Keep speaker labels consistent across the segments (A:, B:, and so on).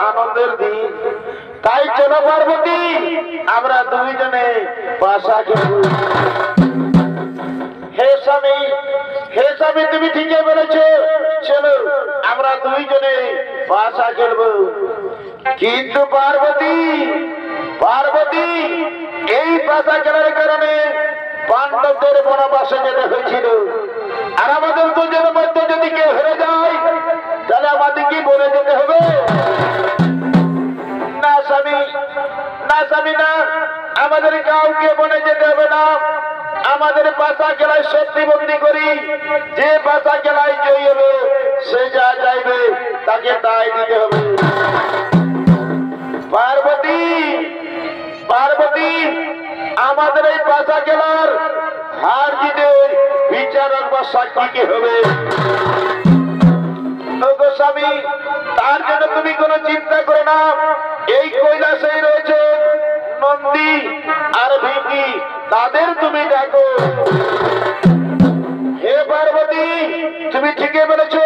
A: আনন্দের দিন, তাই চলো পার্বতী আমরা দুইজনে পাশা খেলব। হে স্বামী তুমি ঠিকই বলেছো, চলো আমরা দুইজনে পাশা খেলব। কিন্তু পার্বতী এই পাশা খেলার কারণে পাণ্ডবদের বনবাসে যেতে হয়েছিল, আর আমাদের দুজনের মধ্যে যদি কেউ হেরে যায় তাহলে আমাদের কি বলে যেতে হবে? না স্বামী না, আমাদের কাউকে বনে যেতে হবে না। আমাদের পাশা খেলায় সত্যি বন্দি করি, যে পাশা খেলায় জয়ী হবে সে যা চাইবে তাকে তাই দিতে হবে। পার্বতী আমাদের এই পাশা খেলার হার জিতের বিচারক বা সাক্ষীকে হবে। স্বামী ভিকি তাদের তুমি ডাকো। হে পার্বতী, তুমি ঠিকই বলেছো,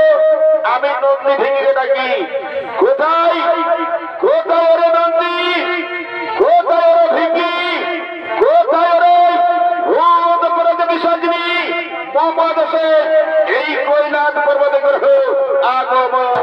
A: আমি নন্দী ভিকিকে ডাকি। কোথায় কোথায় ওরে নন্দী, কোথায় ওরে ভিকি, কোথায় ওরে ভূত প্রেত বিসর্জনী মহাদশে এই কৈলাস পর্বতে গ্রহ আগমন।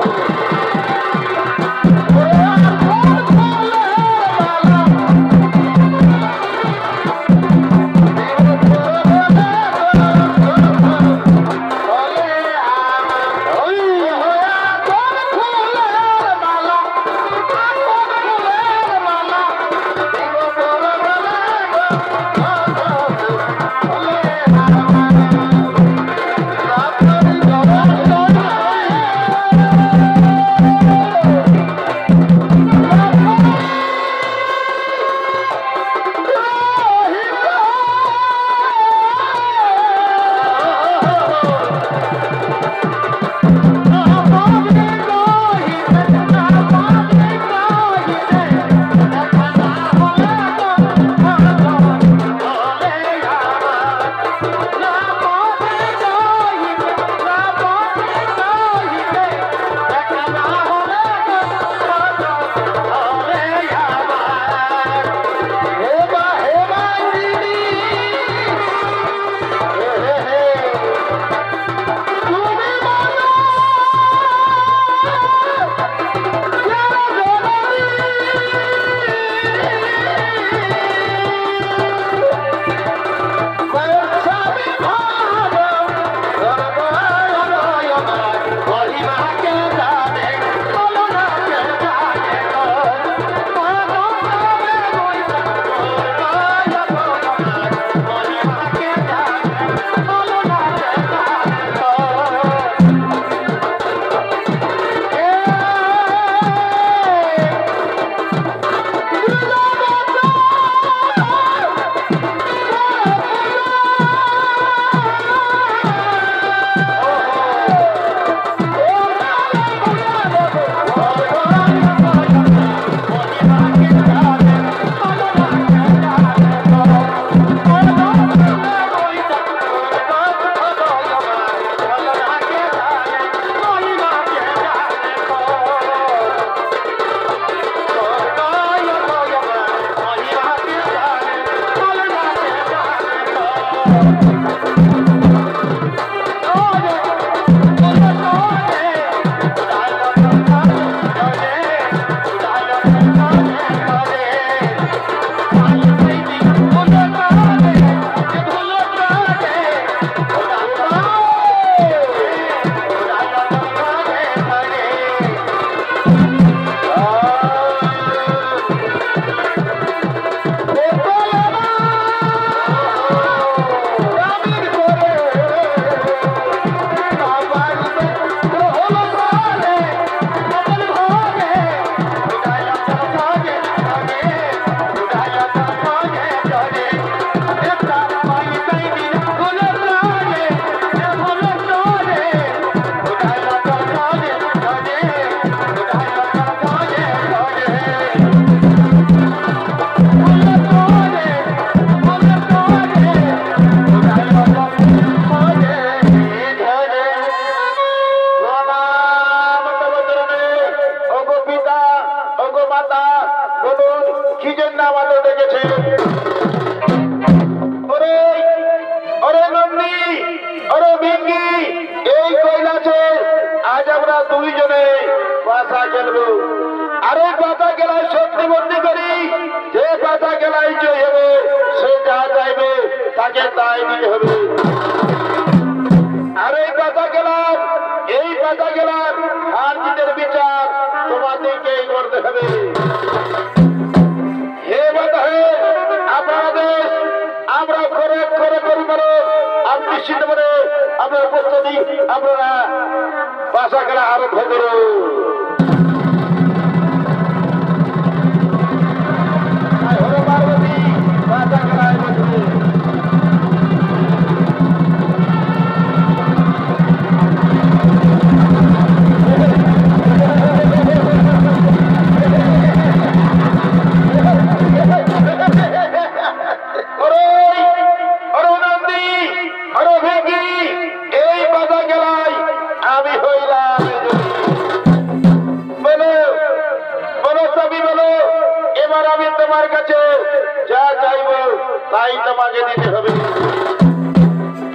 A: তাই তোমাকে দিতে হবে।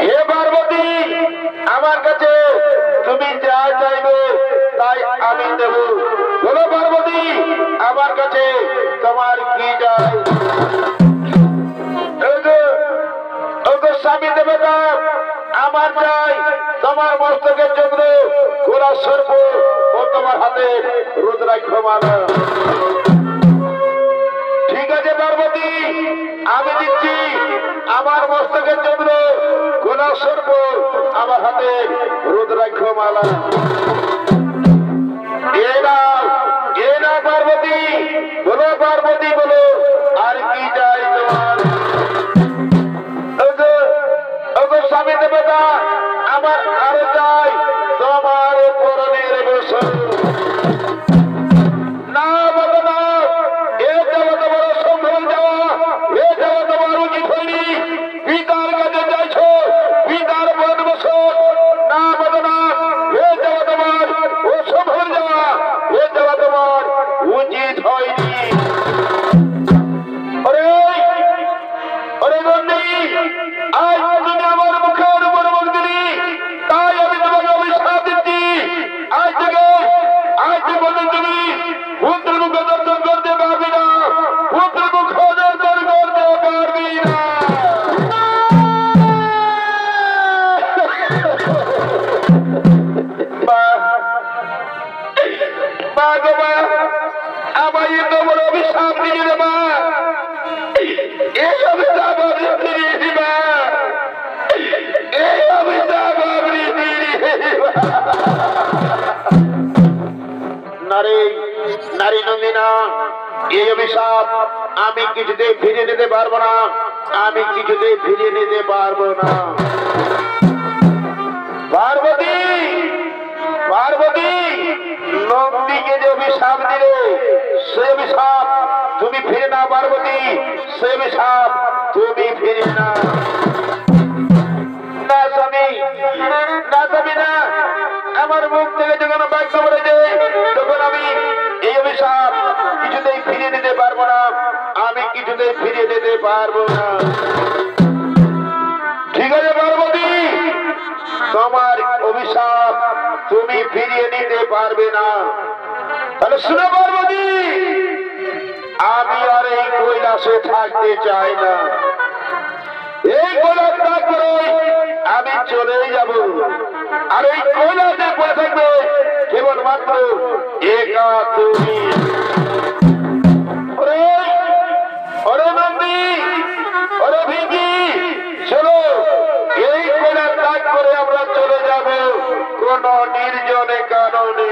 A: হে পার্বতী, আমার কাছে তুমি যা চাইবে তাই আমি দেব। বলো পার্বতী, আমার কাছে তোমার কি চাই? স্বামী দেবতা, আমার চাই তোমার মস্তকের চন্দ্র, গোলা সর্প ও তোমার হাতে রুদ্রাক্ষ মালা। ঠিক আছে পার্বতী, আমি দিচ্ছি আমার মস্তকের চন্দ্র, গোলা সর্প, আমার হাতে রুদ্রাক্ষ মালা। এ না পার্বতী, বলো পার্বতী বলো, আর কি চাই তোমার? স্বামী দেবতা, আমার আরো চাই তোমার পরনের গোসল। না বলো না, এ যাওয়া তোমার সম্ভব যাওয়া, এ যাওয়া তোমার উচিত হয়নি। পিতার কাছে যাইছ, পিতার পরন গোসল। না বলো না, এ যাওয়া তোমার অসম্ভব যাওয়া, এ যাওয়া তোমার উচিত হয়নি। ওরে নন্দী, আজ তুমি আমার মুখের উপর মুখ দিলি, তাই আমি তোমাকে অভিশাপ দিচ্ছি। আজ থেকে তুমি পুত্রের মুখ দর্শন করতে পারবি না, পুত্রের মুখ দর্শন করতে পারবি না। মা গো মা, আমার এত বড় অভিশাপ দিলি রে মা। এই অভিশাপ আপনি ফিরিয়ে দিবা, এই অভিশাপ আপনি ফিরিয়ে দিবা। নারী নন্দিনা, এই অভিশাপ আমি কিছুতেই ফিরিয়ে নিতে পারবো না, আমি কিছুতেই ফিরিয়ে নিতে পারবো না। পার্বতী, পার্বতী, নন্দীকে যে অভিশাপ দিলে সে অভিশাপ তুমি ফিরে না। পার্বতী, সে অভিশাপ তুমি ফিরে না। না স্বামী, না স্বামী না, আমার মুখ থেকে যখন বাক্য বলেছে তখন আমি এই অভিশাপ কিছুতেই ফিরিয়ে দিতে পারবো না, আমি কিছুতেই ফিরিয়ে দিতে পারবো না। ঠিক আছে পার্বতী, তোমার অভিশাপ তুমি ফিরিয়ে নিতে পারবে না। তাহলে শুনে পার্বতী, আমি আর এই কৈলাসে থাকতে চাই না। এই কৈলাস ত্যাগ করে আমি চলেই যাব, আর এই কৈলাসে পড়ে থাকবে কেবলমাত্র একা তুমি। ওরে নন্দী, ওরে ভিকি, চলো এই কৈলাস ত্যাগ করে আমরা চলে যাব কোন নির্জনে কারণে।